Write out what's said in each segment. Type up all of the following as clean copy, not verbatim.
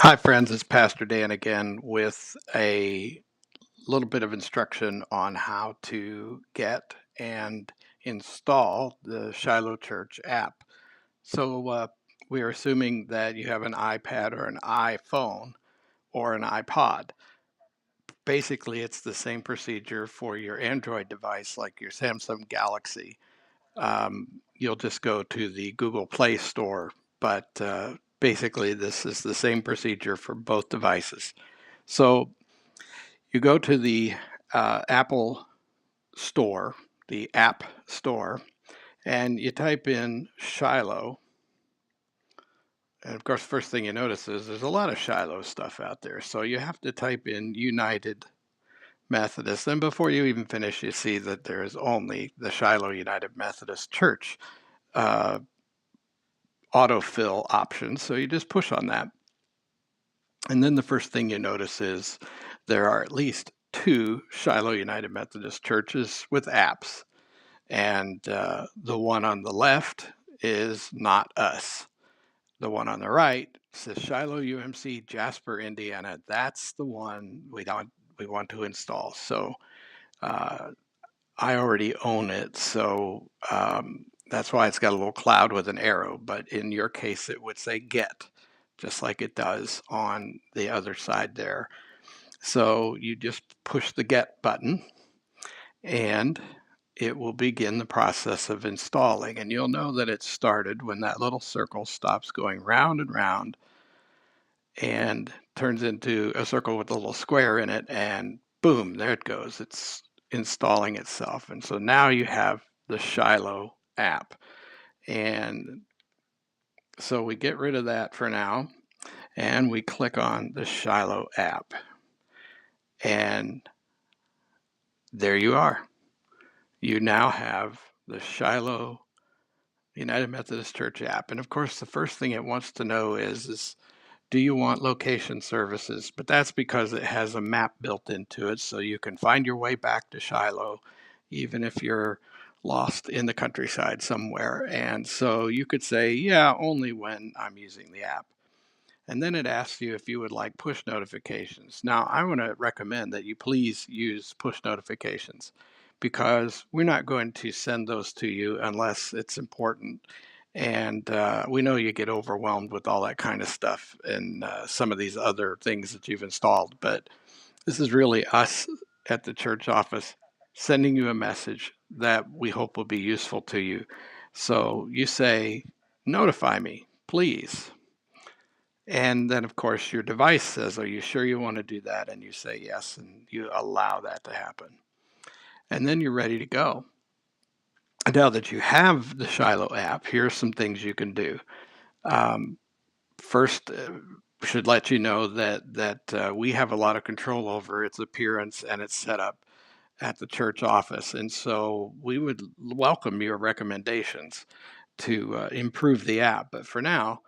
Hi, friends. It's Pastor Dan again with a little bit of instruction on how to get and install the Shiloh Church app. So, we are assuming that you have an iPad or an iPhone or an iPod. Basically, it's the same procedure for your Android device, like your Samsung Galaxy. You'll just go to the Google Play Store, but basically, this is the same procedure for both devices. So you go to the Apple Store, the App Store, and you type in Shiloh. And of course, first thing you notice is there's a lot of Shiloh stuff out there. So you have to type in United Methodist. And before you even finish, you see that there is only the Shiloh United Methodist Church uh, autofill option. So you just push on that. And then the first thing you notice is there are at least two Shiloh United Methodist churches with apps. And the one on the left is Not Us. The one on the right says Shiloh UMC, Jasper, Indiana. That's the one we want to install. So uh, I already own it, so that's why it's got a little cloud with an arrow. But in your case, it would say Get, just like it does on the other side there. So you just push the Get button, and it will begin the process of installing. And you'll know that it started when that little circle stops going round and round and turns into a circle with a little square in it, and boom, there it goes. It's installing itself. And so now you have the Shiloh app. And so we get rid of that for now, and we click on the Shiloh app. And there you are. You now have the Shiloh United Methodist Church app. And of course, the first thing it wants to know is do you want location services? But that's because it has a map built into it, so you can find your way back to Shiloh, even if you're lost in the countryside somewhere. And so you could say, yeah, only when I'm using the app. And then it asks you if you would like push notifications. Now, I want to recommend that you please use push notifications because we're not going to send those to you unless it's important. And we know you get overwhelmed with all that kind of stuff and some of these other things that you've installed. But this is really us at the church office sending you a message that we hope will be useful to you. So you say, notify me, please. And then, of course, your device says, are you sure you want to do that? And you say yes, and you allow that to happen. And then you're ready to go. Now that you have the Shiloh app, here's some things you can do. First, should let you know that we have a lot of control over its appearance and its setup at the church office. And so we would welcome your recommendations to improve the app. But for now,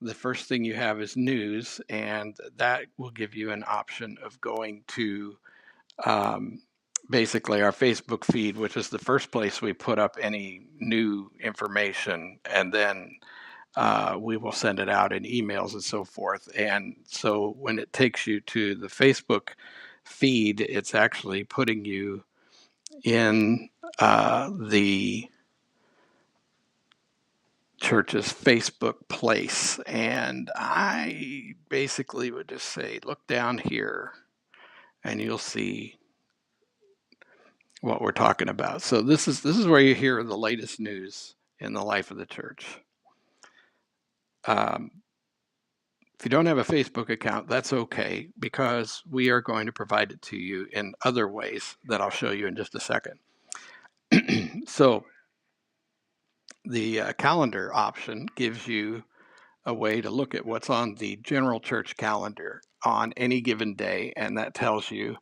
the first thing you have is news, and that will give you an option of going to um, basically our Facebook feed, which is the first place we put up any new information, and then we will send it out in emails and so forth. And so when it takes you to the Facebook feed, it's actually putting you in the church's Facebook place. And I basically would just say, look down here and you'll see what we're talking about. So this is where you hear the latest news in the life of the church. Um, if you don't have a Facebook account, that's okay because we are going to provide it to you in other ways that I'll show you in just a second. So the calendar option gives you a way to look at what's on the general church calendar on any given day, and that tells you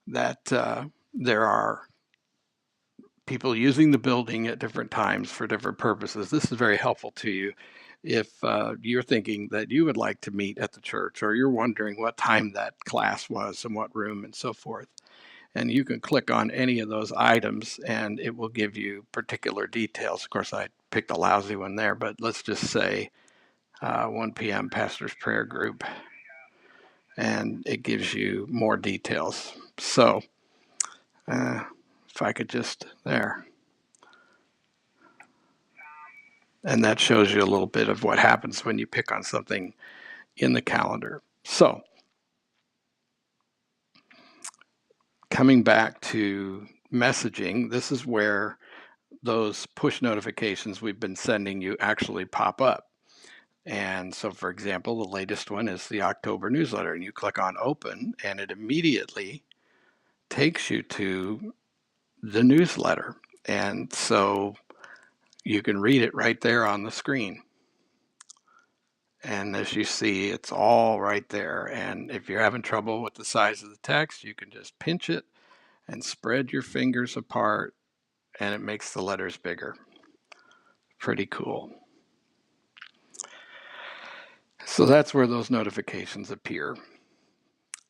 that there are people using the building at different times for different purposes. This is very helpful to you if you're thinking that you would like to meet at the church or you're wondering what time that class was and what room and so forth. And you can click on any of those items and it will give you particular details. Of course, I picked a lousy one there, but let's just say 1 p.m. pastor's prayer group. and it gives you more details. So if I could just there. And that shows you a little bit of what happens when you pick on something in the calendar. So coming back to messaging, this is where those push notifications we've been sending you actually pop up. And so, for example, the latest one is the October newsletter, and you click on open, and it immediately takes you to the newsletter. And so you can read it right there on the screen. And as you see, it's all right there. And if you're having trouble with the size of the text, you can just pinch it and spread your fingers apart, and it makes the letters bigger. Pretty cool. So that's where those notifications appear.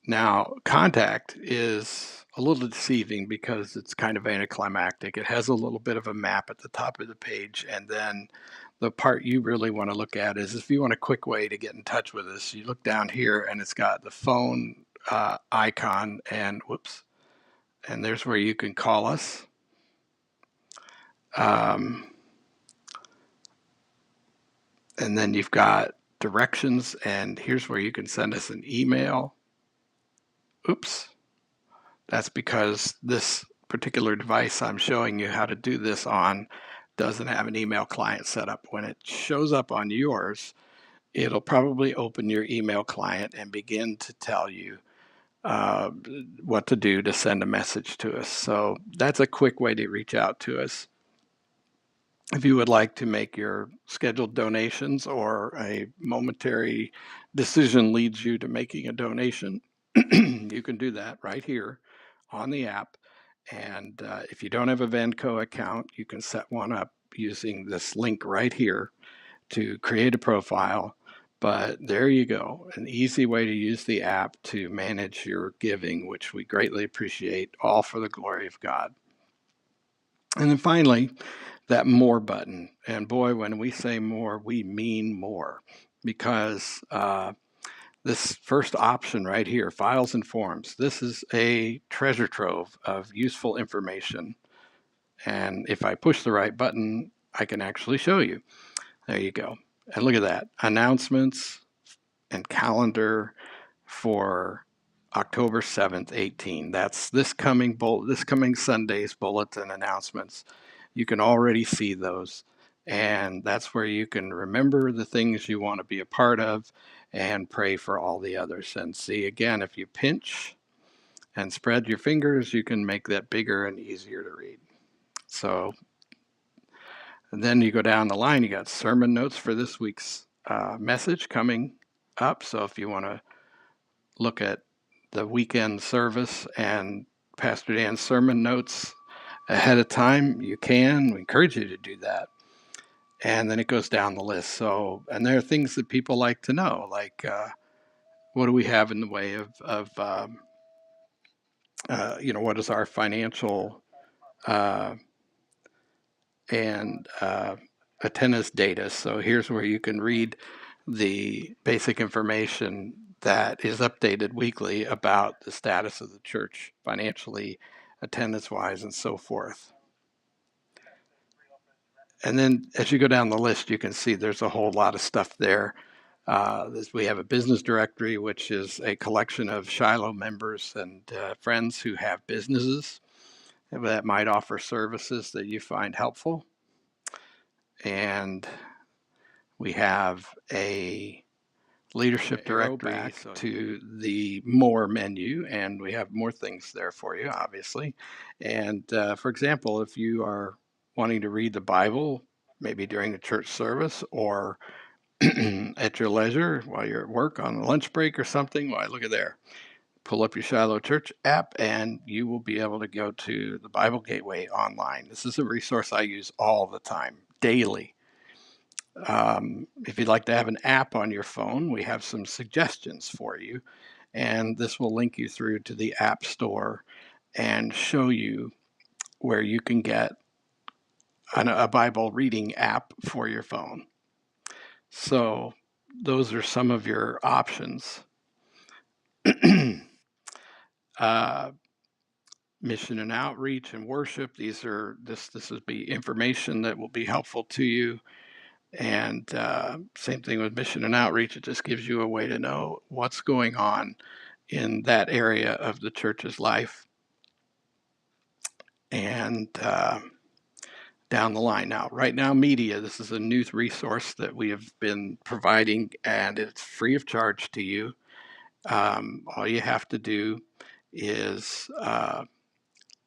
Now, contact is a little deceiving because it's kind of anticlimactic. It has a little bit of a map at the top of the page, and then the part you really want to look at is if you want a quick way to get in touch with us, you look down here and it's got the phone icon, and whoops, and there's where you can call us. And then you've got directions, and here's where you can send us an email. Oops. That's because this particular device I'm showing you how to do this on doesn't have an email client set up. When it shows up on yours, it'll probably open your email client and begin to tell you what to do to send a message to us. So that's a quick way to reach out to us. If you would like to make your scheduled donations, or a momentary decision leads you to making a donation, you can do that right here on the app. And if you don't have a Vanco account, you can set one up using this link right here to create a profile. But there you go, an easy way to use the app to manage your giving, which we greatly appreciate, all for the glory of God. And then finally, that more button. And boy, when we say more, we mean more, because this first option right here, files and forms, this is a treasure trove of useful information. And if I push the right button, I can actually show you. There you go. And look at that, announcements and calendar for October 7th, 18. That's this coming Sunday's bulletin announcements. You can already see those. And that's where you can remember the things you want to be a part of and pray for all the others. And see, again, if you pinch and spread your fingers, you can make that bigger and easier to read. So, and then you go down the line, you got sermon notes for this week's message coming up. So if you want to look at the weekend service and Pastor Dan's sermon notes ahead of time, you can. We encourage you to do that. And then it goes down the list. So, and there are things that people like to know, like what do we have in the way of what is our financial and attendance data. So here's where you can read the basic information that is updated weekly about the status of the church financially, attendance-wise, and so forth. And then as you go down the list, you can see there's a whole lot of stuff there. We have a business directory, which is a collection of Shiloh members and friends who have businesses that might offer services that you find helpful. And we have a leadership directory to the more menu, and we have more things there for you, obviously. And for example, if you are wanting to read the Bible, maybe during a church service or at your leisure while you're at work on a lunch break or something, why, look at there. Pull up your Shiloh Church app and you will be able to go to the Bible Gateway online. This is a resource I use all the time, daily. If you'd like to have an app on your phone, we have some suggestions for you. And this will link you through to the App Store and show you where you can get a Bible reading app for your phone. So those are some of your options. uh, mission and outreach and worship. This will be information that will be helpful to you. And same thing with mission and outreach. It just gives you a way to know what's going on in that area of the church's life. And down the line. Now, right now, media, this is a news resource that we have been providing, and it's free of charge to you. All you have to do is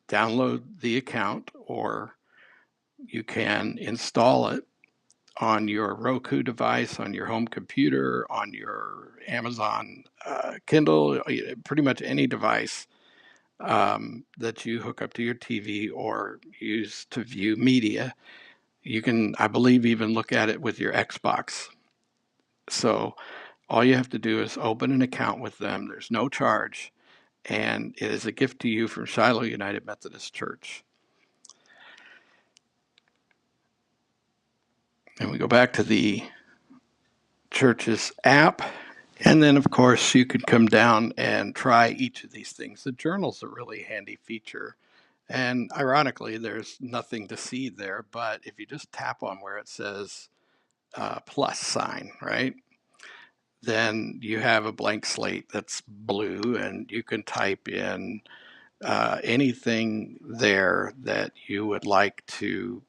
download the account, or you can install it on your Roku device, on your home computer, on your Amazon Kindle, pretty much any device that you hook up to your TV or use to view media. You can, I believe, even look at it with your Xbox. So all you have to do is open an account with them. There's no charge, and it is a gift to you from Shiloh United Methodist Church. And we go back to the church's app. And then, of course, you could come down and try each of these things. The journal's a really handy feature. And ironically, there's nothing to see there. But if you just tap on where it says plus sign, right? Then you have a blank slate that's blue, and you can type in anything there that you would like to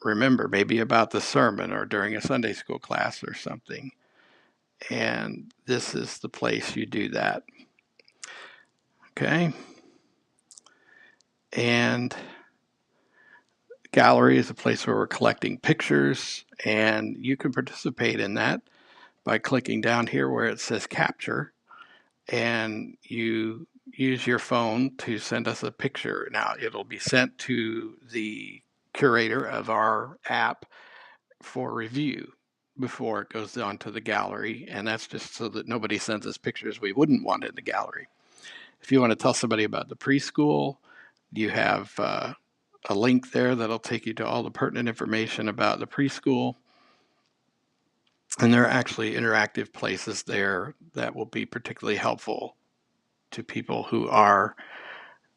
remember, maybe about the sermon or during a Sunday school class or something. And this is the place you do that. Okay. And gallery is a place where we're collecting pictures, and you can participate in that by clicking down here where it says capture, and you use your phone to send us a picture. Now, it'll be sent to the curator of our app for review before it goes on to the gallery, and that's just so that nobody sends us pictures we wouldn't want in the gallery. If you want to tell somebody about the preschool, you have a link there that'll take you to all the pertinent information about the preschool. And there are actually interactive places there that will be particularly helpful to people who are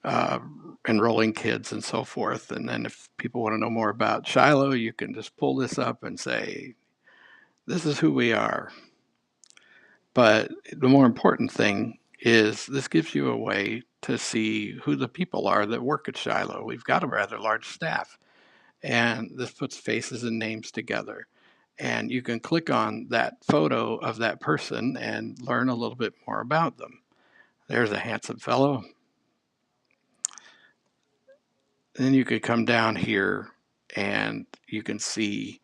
uh, enrolling kids and so forth. And then if people want to know more about Shiloh, you can just pull this up and say, this is who we are. But the more important thing is this gives you a way to see who the people are that work at Shiloh. We've got a rather large staff, and this puts faces and names together. And you can click on that photo of that person and learn a little bit more about them. There's a handsome fellow. And then you could come down here and you can see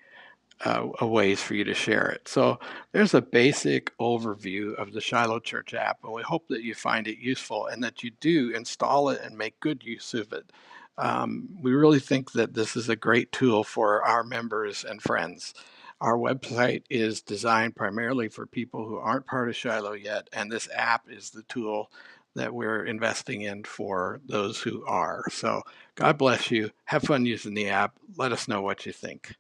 ways for you to share it. So there's a basic overview of the Shiloh Church app, and we hope that you find it useful and that you do install it and make good use of it. We really think that this is a great tool for our members and friends. Our website is designed primarily for people who aren't part of Shiloh yet, and this app is the tool that we're investing in for those who are. So God bless you. Have fun using the app. Let us know what you think.